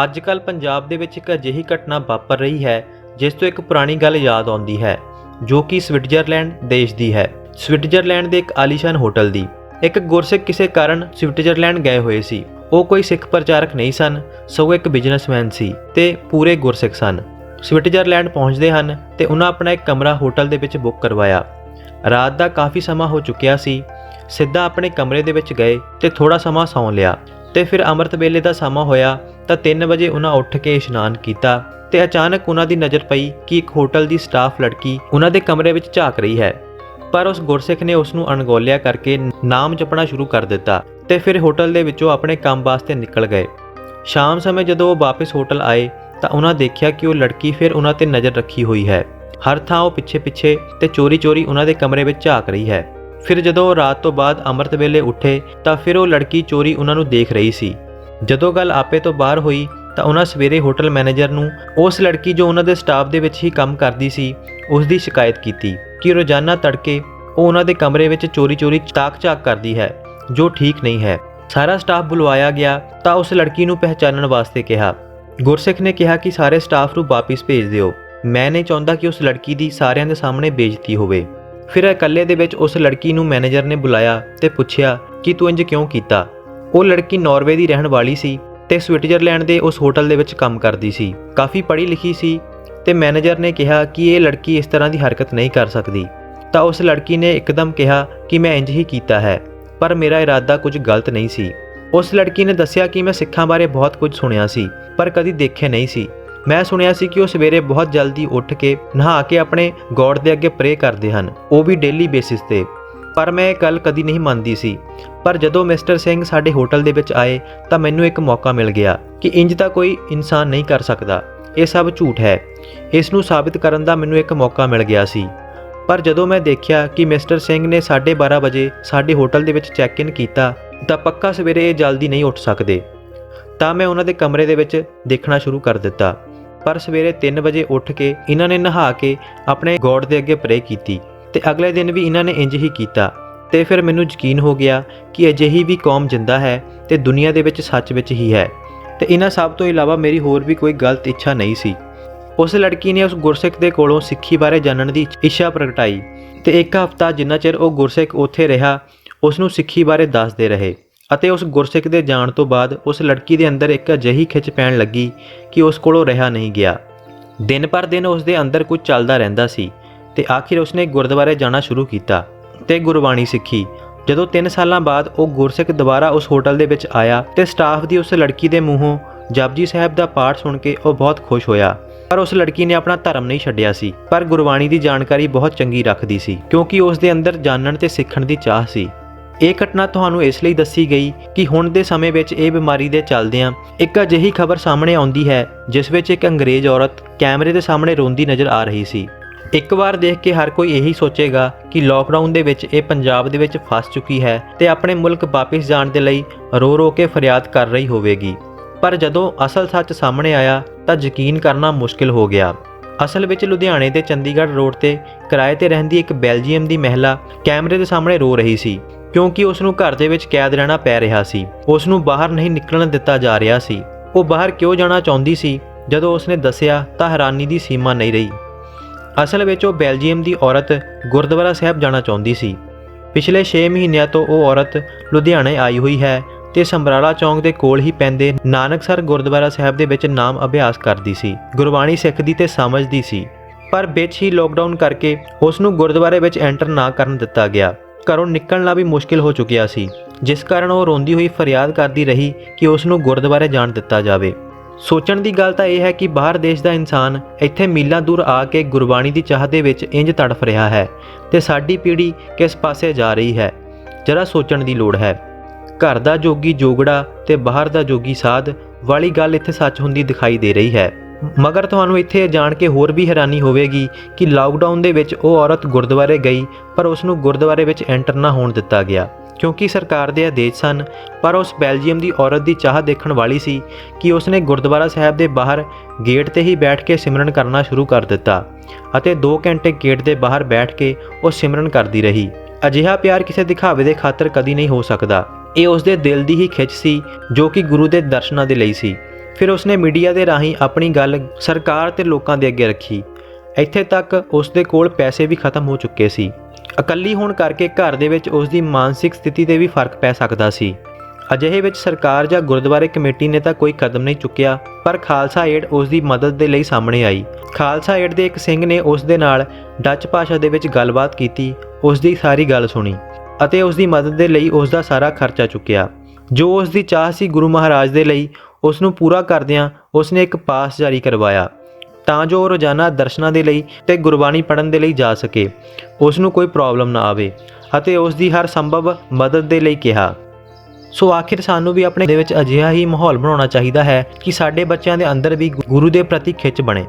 ਅੱਜ ਕੱਲ੍ਹ ਪੰਜਾਬ ਦੇ ਵਿੱਚ ਇੱਕ ਅਜਿਹੀ ਘਟਨਾ ਵਾਪਰ ਰਹੀ ਹੈ ਜਿਸ ਤੋਂ ਇੱਕ ਪੁਰਾਣੀ ਗੱਲ ਯਾਦ ਆਉਂਦੀ ਹੈ, ਜੋ ਕਿ ਸਵਿਟਜ਼ਰਲੈਂਡ ਦੇਸ਼ ਦੀ ਹੈ। ਸਵਿਟਜ਼ਰਲੈਂਡ ਦੇ ਇੱਕ ਆਲੀਸ਼ਾਨ ਹੋਟਲ ਦੀ। ਇੱਕ ਗੁਰਸਿੱਖ ਕਿਸੇ ਕਾਰਨ ਸਵਿਟਜ਼ਰਲੈਂਡ ਗਏ ਹੋਏ ਸੀ। ਉਹ ਕੋਈ ਸਿੱਖ ਪ੍ਰਚਾਰਕ ਨਹੀਂ ਸਨ, ਸਗੋਂ ਇੱਕ ਬਿਜ਼ਨਸਮੈਨ ਸੀ ਤੇ ਪੂਰੇ ਗੁਰਸਿੱਖ ਸਨ। ਸਵਿਟਜ਼ਰਲੈਂਡ ਪਹੁੰਚਦੇ ਹਨ ਤੇ ਉਹਨਾਂ ਆਪਣਾ ਇੱਕ ਕਮਰਾ ਹੋਟਲ ਦੇ ਵਿੱਚ ਬੁੱਕ ਕਰਵਾਇਆ। ਰਾਤ ਦਾ ਕਾਫੀ ਸਮਾਂ ਹੋ ਚੁੱਕਿਆ ਸੀ। ਸਿੱਧਾ ਆਪਣੇ ਕਮਰੇ ਦੇ ਵਿੱਚ ਗਏ ਤੇ ਥੋੜਾ ਸਮਾਂ ਸੌਂ ਲਿਆ ਤੇ ਫਿਰ ਅੰਮ੍ਰਿਤ ਵੇਲੇ ਦਾ ਸਮਾਂ ਹੋਇਆ ਤਾਂ 3 ਵਜੇ ਉਹਨਾਂ ਉੱਠ ਕੇ ਇਸ਼ਨਾਨ ਕੀਤਾ ਤੇ ਅਚਾਨਕ ਉਹਨਾਂ ਦੀ ਨਜ਼ਰ ਪਈ ਕਿ ਇੱਕ ਹੋਟਲ ਦੀ ਸਟਾਫ ਲੜਕੀ ਉਹਨਾਂ ਦੇ ਕਮਰੇ ਵਿੱਚ ਝਾਕ ਰਹੀ ਹੈ। ਪਰ ਉਸ ਗੁਰਸਿੱਖ ਨੇ ਉਸ ਨੂੰ ਅਣਗੌਲਿਆ ਕਰਕੇ ਨਾਮ ਜਪਣਾ ਸ਼ੁਰੂ ਕਰ ਦਿੱਤਾ ਤੇ ਫਿਰ ਹੋਟਲ ਦੇ ਵਿੱਚੋਂ ਆਪਣੇ ਕੰਮ ਵਾਸਤੇ ਨਿਕਲ ਗਏ। ਸ਼ਾਮ ਸਮੇਂ ਜਦੋਂ ਉਹ ਵਾਪਸ ਹੋਟਲ ਆਏ ਤਾਂ ਉਹਨਾਂ ਦੇਖਿਆ ਕਿ ਉਹ ਲੜਕੀ ਫਿਰ ਉਹਨਾਂ ਤੇ ਨਜ਼ਰ ਰੱਖੀ ਹੋਈ ਹੈ। ਹਰ ਥਾਂ ਉਹ ਪਿੱਛੇ ਤੇ ਚੋਰੀ ਉਹਨਾਂ ਦੇ ਕਮਰੇ ਵਿੱਚ ਝਾਕ ਰਹੀ ਹੈ। ਫਿਰ ਜਦੋਂ ਉਹ ਰਾਤ ਤੋਂ ਬਾਅਦ ਅੰਮ੍ਰਿਤ ਵੇਲੇ ਉੱਠੇ ਤਾਂ ਫਿਰ ਉਹ ਲੜਕੀ ਚੋਰੀ ਉਹਨਾਂ ਨੂੰ ਦੇਖ ਰਹੀ ਸੀ। ਜਦੋਂ ਗੱਲ ਆਪੇ ਤੋਂ ਬਾਹਰ ਹੋਈ ਤਾਂ ਉਹਨਾਂ ਸਵੇਰੇ ਹੋਟਲ ਮੈਨੇਜਰ ਨੂੰ ਉਸ ਲੜਕੀ ਜੋ ਉਹਨਾਂ ਦੇ ਸਟਾਫ ਦੇ ਵਿੱਚ ਹੀ ਕੰਮ ਕਰਦੀ ਸੀ ਉਸ ਦੀ ਸ਼ਿਕਾਇਤ ਕੀਤੀ ਕਿ ਰੋਜ਼ਾਨਾ ਤੜਕੇ ਉਹ ਉਹਨਾਂ ਦੇ ਕਮਰੇ ਵਿੱਚ ਚੋਰੀ ਤਾਕ-ਝਾਕ ਕਰਦੀ ਹੈ, ਜੋ ਠੀਕ ਨਹੀਂ ਹੈ। ਸਾਰਾ ਸਟਾਫ ਬੁਲਵਾਇਆ ਗਿਆ ਤਾਂ ਉਸ ਲੜਕੀ ਨੂੰ ਪਹਿਚਾਨਣ ਵਾਸਤੇ ਕਿਹਾ। ਗੁਰਸਿੱਖ ਨੇ ਕਿਹਾ ਕਿ ਸਾਰੇ ਸਟਾਫ ਨੂੰ ਵਾਪਿਸ ਭੇਜ ਦਿਓ, ਮੈਂ ਨਹੀਂ ਚਾਹੁੰਦਾ ਕਿ ਉਸ ਲੜਕੀ ਦੀ ਸਾਰਿਆਂ ਦੇ ਸਾਹਮਣੇ ਬੇਇੱਜ਼ਤੀ ਹੋਵੇ। ਫਿਰ ਇਕੱਲੇ ਦੇ ਵਿੱਚ ਉਸ ਲੜਕੀ ਨੂੰ ਮੈਨੇਜਰ ਨੇ ਬੁਲਾਇਆ ਤੇ ਪੁੱਛਿਆ ਕਿ ਤੂੰ ਇੰਜ ਕਿਉਂ ਕੀਤਾ। ਉਹ ਲੜਕੀ ਨਾਰਵੇ ਦੀ ਰਹਿਣ ਵਾਲੀ ਸੀ ਤੇ ਸਵਿਟਜ਼ਰਲੈਂਡ ਦੇ ਉਸ ਹੋਟਲ ਦੇ ਵਿੱਚ ਕੰਮ ਕਰਦੀ ਸੀ। ਕਾਫੀ ਪੜ੍ਹੀ ਲਿਖੀ ਸੀ ਤੇ ਮੈਨੇਜਰ ਨੇ ਕਿਹਾ ਕਿ ਇਹ ਲੜਕੀ ਇਸ ਤਰ੍ਹਾਂ ਦੀ ਹਰਕਤ ਨਹੀਂ ਕਰ ਸਕਦੀ। ਤਾਂ ਉਸ ਲੜਕੀ ਨੇ ਇੱਕਦਮ ਕਿਹਾ ਕਿ ਮੈਂ ਇੰਜ ਹੀ ਕੀਤਾ ਹੈ, ਪਰ ਮੇਰਾ ਇਰਾਦਾ ਕੁਝ ਗਲਤ ਨਹੀਂ ਸੀ। ਉਸ ਲੜਕੀ ਨੇ ਦੱਸਿਆ ਕਿ ਮੈਂ ਸਿੱਖਾਂ ਬਾਰੇ ਬਹੁਤ ਕੁਝ ਸੁਣਿਆ ਸੀ ਪਰ ਕਦੀ ਦੇਖਿਆ ਨਹੀਂ ਸੀ। ਮੈਂ ਸੁਣਿਆ ਸੀ ਕਿ ਉਹ ਸਵੇਰੇ ਬਹੁਤ ਜਲਦੀ ਉੱਠ ਕੇ ਨਹਾ ਕੇ ਆਪਣੇ ਗੋਡ ਦੇ ਅੱਗੇ ਪ੍ਰੇ ਕਰਦੇ ਹਨ, ਉਹ ਵੀ ਡੇਲੀ ਬੇਸਿਸ ਤੇ। ਪਰ ਮੈਂ ਇਹ ਗੱਲ ਕਦੀ ਨਹੀਂ ਮੰਨਦੀ ਸੀ। ਪਰ ਜਦੋਂ ਮਿਸਟਰ ਸਿੰਘ ਸਾਡੇ ਹੋਟਲ ਦੇ ਵਿੱਚ ਆਏ ਤਾਂ ਮੈਨੂੰ ਇੱਕ ਮੌਕਾ ਮਿਲ ਗਿਆ ਕਿ ਇੰਜ ਤਾਂ ਕੋਈ ਇਨਸਾਨ ਨਹੀਂ ਕਰ ਸਕਦਾ, ਇਹ ਸਭ ਝੂਠ ਹੈ। ਇਸ ਨੂੰ ਸਾਬਿਤ ਕਰਨ ਦਾ ਮੈਨੂੰ ਇੱਕ ਮੌਕਾ ਮਿਲ ਗਿਆ ਸੀ। ਪਰ ਜਦੋਂ ਮੈਂ ਦੇਖਿਆ ਕਿ ਮਿਸਟਰ ਸਿੰਘ ਨੇ 12:30 ਵਜੇ ਸਾਡੇ ਹੋਟਲ ਦੇ ਵਿੱਚ ਚੈੱਕ ਇਨ ਕੀਤਾ ਤਾਂ ਪੱਕਾ ਸਵੇਰੇ ਇਹ ਜਲਦੀ ਨਹੀਂ ਉੱਠ ਸਕਦੇ। ਤਾਂ ਮੈਂ ਉਹਨਾਂ ਦੇ ਕਮਰੇ ਦੇ ਵਿੱਚ ਦੇਖਣਾ ਸ਼ੁਰੂ ਕਰ ਦਿੱਤਾ। ਪਰ ਸਵੇਰੇ 3 ਵਜੇ ਉੱਠ ਕੇ ਇਹਨਾਂ ਨੇ ਨਹਾ ਕੇ ਆਪਣੇ ਗੋਡ ਦੇ ਅੱਗੇ ਪ੍ਰੇ ਕੀਤੀ ਤੇ ਅਗਲੇ ਦਿਨ ਵੀ ਇਹਨਾਂ ਨੇ ਇੰਜ ਹੀ ਕੀਤਾ। ਤੇ ਫਿਰ ਮੈਨੂੰ ਯਕੀਨ ਹੋ ਗਿਆ ਕਿ ਅਜਿਹੀ ਵੀ ਕੌਮ ਜਿੰਦਾ ਹੈ ਤੇ ਦੁਨੀਆ ਦੇ ਵਿੱਚ ਸੱਚ ਵਿੱਚ ਹੀ ਹੈ ਤੇ ਇਹਨਾਂ ਸਭ ਤੋਂ ਇਲਾਵਾ ਮੇਰੀ ਹੋਰ ਵੀ ਕੋਈ ਗਲਤ ਇੱਛਾ ਨਹੀਂ ਸੀ। ਉਸ ਲੜਕੀ ਨੇ ਉਸ ਗੁਰਸਿੱਖ ਦੇ ਕੋਲੋਂ ਸਿੱਖੀ ਬਾਰੇ ਜਾਣਨ ਦੀ ਇੱਛਾ ਪ੍ਰਗਟਾਈ ਤੇ ਇੱਕ ਹਫ਼ਤਾ ਜਿੰਨਾ ਚਿਰ ਉਹ ਗੁਰਸਿੱਖ ਉੱਥੇ ਰਿਹਾ ਉਸ ਨੂੰ ਸਿੱਖੀ ਬਾਰੇ ਦੱਸਦੇ ਰਹੇ। ਅਤੇ ਉਸ ਗੁਰਸਿੱਖ ਦੇ ਜਾਣ ਤੋਂ ਬਾਅਦ ਉਸ ਲੜਕੀ ਦੇ ਅੰਦਰ ਇੱਕ ਅਜਿਹੀ ਖਿੱਚ ਪੈਣ ਲੱਗੀ ਕਿ ਉਸ ਕੋਲੋਂ ਰਿਹਾ ਨਹੀਂ ਗਿਆ। ਦਿਨ ਪਰ ਦਿਨ ਉਸ ਦੇ ਅੰਦਰ ਕੁਝ ਚੱਲਦਾ ਰਹਿੰਦਾ ਸੀ ਤੇ ਆਖਿਰ ਉਸਨੇ ਗੁਰਦੁਆਰੇ ਜਾਣਾ ਸ਼ੁਰੂ ਕੀਤਾ ਤੇ ਗੁਰਬਾਣੀ ਸਿੱਖੀ। ਜਦੋਂ 3 ਸਾਲਾਂ ਬਾਅਦ ਉਹ ਗੁਰਸਿੱਖ ਦੁਬਾਰਾ ਉਸ ਹੋਟਲ ਦੇ ਵਿੱਚ ਆਇਆ ਤੇ ਸਟਾਫ ਦੀ ਉਸ ਲੜਕੀ ਦੇ ਮੂੰਹੋਂ ਜਪਜੀ ਸਾਹਿਬ ਦਾ ਪਾਠ ਸੁਣ ਕੇ ਉਹ ਬਹੁਤ ਖੁਸ਼ ਹੋਇਆ। ਪਰ ਉਸ ਲੜਕੀ ਨੇ ਆਪਣਾ ਧਰਮ ਨਹੀਂ ਛੱਡਿਆ ਸੀ, ਪਰ ਗੁਰਬਾਣੀ ਦੀ ਜਾਣਕਾਰੀ ਬਹੁਤ ਚੰਗੀ ਰੱਖਦੀ ਸੀ ਕਿਉਂਕਿ ਉਸ ਦੇ ਅੰਦਰ ਜਾਣਨ ਤੇ ਸਿੱਖਣ ਦੀ ਚਾਹ ਸੀ। ਇਹ ਘਟਨਾ ਤੁਹਾਨੂੰ ਇਸ ਲਈ ਦੱਸੀ ਗਈ ਕਿ ਹੁਣ ਦੇ ਸਮੇਂ ਵਿੱਚ ਇਹ ਬਿਮਾਰੀ ਦੇ ਚੱਲਦਿਆਂ ਇੱਕ ਅਜਿਹੀ ਖਬਰ ਸਾਹਮਣੇ ਆਉਂਦੀ ਹੈ ਜਿਸ ਵਿੱਚ ਇੱਕ ਅੰਗਰੇਜ਼ ਔਰਤ ਕੈਮਰੇ ਦੇ ਸਾਹਮਣੇ ਰੋਂਦੀ ਨਜ਼ਰ ਆ ਰਹੀ ਸੀ। ਇੱਕ ਵਾਰ ਦੇਖ ਕੇ ਹਰ ਕੋਈ ਇਹੀ ਸੋਚੇਗਾ ਕਿ ਲੋਕਡਾਊਨ ਦੇ ਵਿੱਚ ਇਹ ਪੰਜਾਬ ਦੇ ਵਿੱਚ ਫਸ ਚੁੱਕੀ ਹੈ ਤੇ ਆਪਣੇ ਮੁਲਕ ਵਾਪਸ ਜਾਣ ਦੇ ਲਈ ਰੋ ਕੇ ਫਰਿਆਦ ਕਰ ਰਹੀ ਹੋਵੇਗੀ। ਪਰ ਜਦੋਂ ਅਸਲ ਸੱਚ ਸਾਹਮਣੇ ਆਇਆ ਤਾਂ ਯਕੀਨ ਕਰਨਾ ਮੁਸ਼ਕਿਲ ਹੋ ਗਿਆ। ਅਸਲ ਵਿੱਚ ਲੁਧਿਆਣੇ ਦੇ ਚੰਡੀਗੜ੍ਹ ਰੋਡ ਤੇ ਕਿਰਾਏ ਤੇ ਰਹਿੰਦੀ ਇੱਕ ਬੈਲਜੀਅਮ ਦੀ ਮਹਿਲਾ ਕੈਮਰੇ ਦੇ ਸਾਹਮਣੇ ਰੋ ਰਹੀ ਸੀ ਕਿਉਂਕਿ ਉਸ ਨੂੰ ਘਰ ਦੇ ਵਿੱਚ ਕੈਦ ਰਹਿਣਾ ਪੈ ਰਿਹਾ ਸੀ। ਉਸ ਨੂੰ ਬਾਹਰ ਨਹੀਂ ਨਿਕਲਣ ਦਿੱਤਾ ਜਾ ਰਿਹਾ ਸੀ। ਉਹ ਬਾਹਰ ਕਿਉਂ ਜਾਣਾ ਚਾਹੁੰਦੀ ਸੀ, ਜਦੋਂ ਉਸਨੇ ਦੱਸਿਆ ਤਾਂ ਹੈਰਾਨੀ ਦੀ ਸੀਮਾ ਨਹੀਂ ਰਹੀ। ਅਸਲ ਵਿੱਚ ਉਹ ਬੈਲਜੀਅਮ ਦੀ ਔਰਤ ਗੁਰਦੁਆਰਾ ਸਾਹਿਬ ਜਾਣਾ ਚਾਹੁੰਦੀ ਸੀ। ਪਿਛਲੇ 6 ਮਹੀਨਿਆਂ ਤੋਂ ਉਹ ਔਰਤ ਲੁਧਿਆਣੇ ਆਈ ਹੋਈ ਹੈ ਤੇ ਸਮਰਾਲਾ ਚੌਂਕ ਦੇ ਕੋਲ ਹੀ ਪੈਂਦੇ ਨਾਨਕਸਰ ਗੁਰਦੁਆਰਾ ਸਾਹਿਬ ਦੇ ਵਿੱਚ ਨਾਮ ਅਭਿਆਸ ਕਰਦੀ ਸੀ, ਗੁਰਬਾਣੀ ਸਿੱਖਦੀ ਤੇ ਸਮਝਦੀ ਸੀ। ਪਰ ਵਿੱਚ ਹੀ ਲੋਕਡਾਊਨ ਕਰਕੇ ਉਸ ਨੂੰ ਗੁਰਦੁਆਰੇ ਵਿੱਚ ਐਂਟਰ ਨਾ ਕਰਨ ਦਿੱਤਾ ਗਿਆ। ਘਰੋਂ ਨਿਕਲਣਾ ਵੀ ਮੁਸ਼ਕਿਲ ਹੋ ਚੁੱਕਿਆ ਸੀ, ਜਿਸ ਕਾਰਨ ਉਹ ਰੋਂਦੀ ਹੋਈ ਫਰਿਆਦ ਕਰਦੀ ਰਹੀ ਕਿ ਉਸ ਨੂੰ ਗੁਰਦੁਆਰੇ ਜਾਣ ਦਿੱਤਾ ਜਾਵੇ। ਸੋਚਣ ਦੀ ਗੱਲ ਤਾਂ ਇਹ ਹੈ ਕਿ ਬਾਹਰ ਦੇਸ਼ ਦਾ ਇਨਸਾਨ ਇੱਥੇ ਮੀਲਾਂ ਦੂਰ ਆ ਕੇ ਗੁਰਬਾਣੀ ਦੀ ਚਾਹ ਦੇ ਵਿੱਚ ਇੰਜ ਤੜਫ ਰਿਹਾ ਹੈ ਤੇ ਸਾਡੀ ਪੀੜ੍ਹੀ ਕਿਸ ਪਾਸੇ ਜਾ ਰਹੀ ਹੈ, ਜਰਾ ਸੋਚਣ ਦੀ ਲੋੜ ਹੈ। ਘਰ ਦਾ ਜੋਗੀ ਜੋਗੜਾ ਤੇ ਬਾਹਰ ਦਾ ਜੋਗੀ ਸਾਧ ਵਾਲੀ ਗੱਲ ਇੱਥੇ ਸੱਚ ਹੁੰਦੀ ਦਿਖਾਈ ਦੇ ਰਹੀ ਹੈ। ਮਗਰ ਤੁਹਾਨੂੰ ਇੱਥੇ ਜਾਣ ਕੇ ਹੋਰ ਵੀ ਹੈਰਾਨੀ ਹੋਵੇਗੀ ਕਿ ਲਾਕਡਾਊਨ ਦੇ ਵਿੱਚ ਉਹ ਔਰਤ ਗੁਰਦੁਆਰੇ ਗਈ ਪਰ ਉਸ ਨੂੰ ਗੁਰਦੁਆਰੇ ਵਿੱਚ ਐਂਟਰ ਨਾ ਹੋਣ ਦਿੱਤਾ ਗਿਆ ਕਿਉਂਕਿ ਸਰਕਾਰ ਦੇ ਆਦੇਸ਼ ਸਨ। ਪਰ ਉਸ ਬੈਲਜੀਅਮ ਦੀ ਔਰਤ ਦੀ ਚਾਹ ਦੇਖਣ ਵਾਲੀ ਸੀ ਕਿ ਉਸਨੇ ਗੁਰਦੁਆਰਾ ਸਾਹਿਬ ਦੇ ਬਾਹਰ ਗੇਟ ਤੇ ਹੀ ਬੈਠ ਕੇ ਸਿਮਰਨ ਕਰਨਾ ਸ਼ੁਰੂ ਕਰ ਦਿੱਤਾ ਅਤੇ 2 ਘੰਟੇ ਗੇਟ ਦੇ ਬਾਹਰ ਬੈਠ ਕੇ ਉਹ ਸਿਮਰਨ ਕਰਦੀ ਰਹੀ। ਅਜਿਹਾ ਪਿਆਰ ਕਿਸੇ ਦਿਖਾਵੇ ਦੇ ਖਾਤਰ ਕਦੀ ਨਹੀਂ ਹੋ ਸਕਦਾ। ਇਹ ਉਸ ਦੇ ਦਿਲ ਦੀ ਹੀ ਖਿੱਚ ਸੀ ਜੋ ਕਿ ਗੁਰੂ ਦੇ ਦਰਸ਼ਨਾਂ ਦੇ ਲਈ ਸੀ। ਫਿਰ ਉਸਨੇ ਮੀਡੀਆ ਦੇ ਰਾਹੀਂ ਆਪਣੀ ਗੱਲ ਸਰਕਾਰ ਤੇ ਲੋਕਾਂ ਦੇ ਅੱਗੇ ਰੱਖੀ। ਇੱਥੇ ਤੱਕ ਉਸ ਦੇ ਕੋਲ ਪੈਸੇ ਵੀ ਖਤਮ ਹੋ ਚੁੱਕੇ ਸੀ। ਇਕੱਲੀ ਹੋਣ ਕਰਕੇ ਘਰ ਦੇ ਵਿੱਚ ਉਸ ਦੀ ਮਾਨਸਿਕ ਸਥਿਤੀ 'ਤੇ ਵੀ ਫਰਕ ਪੈ ਸਕਦਾ ਸੀ। ਅਜਿਹੇ ਵਿੱਚ ਸਰਕਾਰ ਜਾਂ ਗੁਰਦੁਆਰੇ ਕਮੇਟੀ ਨੇ ਤਾਂ ਕੋਈ ਕਦਮ ਨਹੀਂ ਚੁੱਕਿਆ, ਪਰ ਖਾਲਸਾ ਏਡ ਉਸ ਦੀ ਮਦਦ ਦੇ ਲਈ ਸਾਹਮਣੇ ਆਈ। ਖਾਲਸਾ ਏਡ ਦੇ ਇੱਕ ਸਿੰਘ ਨੇ ਉਸ ਦੇ ਨਾਲ ਡੱਚ ਭਾਸ਼ਾ ਦੇ ਵਿੱਚ ਗੱਲਬਾਤ ਕੀਤੀ, ਉਸ ਦੀ ਸਾਰੀ ਗੱਲ ਸੁਣੀ ਅਤੇ ਉਸ ਦੀ ਮਦਦ ਦੇ ਲਈ ਉਸ ਦਾ ਸਾਰਾ ਖਰਚਾ ਚੁੱਕਿਆ। ਜੋ ਉਸ ਦੀ ਚਾਹ ਸੀ ਗੁਰੂ ਮਹਾਰਾਜ ਦੇ ਲਈ, ਉਸ ਨੂੰ ਪੂਰਾ ਕਰਦਿਆਂ ਉਸ ਨੇ ਇੱਕ ਪਾਸ ਜਾਰੀ ਕਰਵਾਇਆ ਤਾਂ ਜੋ ਉਹ ਰੋਜ਼ਾਨਾ ਦਰਸ਼ਨਾਂ ਦੇ ਲਈ ਤੇ ਗੁਰਬਾਣੀ ਪੜ੍ਹਨ ਦੇ ਲਈ ਜਾ ਸਕੇ, ਉਸ ਨੂੰ ਕੋਈ ਪ੍ਰੋਬਲਮ ਨਾ ਆਵੇ, ਅਤੇ ਉਸ ਦੀ ਹਰ ਸੰਭਵ ਮਦਦ ਦੇ ਲਈ ਕਿਹਾ। ਸੋ ਆਖਿਰ ਸਾਨੂੰ ਵੀ ਆਪਣੇ ਦੇ ਵਿੱਚ ਅਜਿਹਾ ਹੀ ਮਾਹੌਲ ਬਣਾਉਣਾ ਚਾਹੀਦਾ ਹੈ ਕਿ ਸਾਡੇ ਬੱਚਿਆਂ ਦੇ ਅੰਦਰ ਵੀ ਗੁਰੂ ਦੇ ਪ੍ਰਤੀ ਖਿੱਚ ਬਣੇ।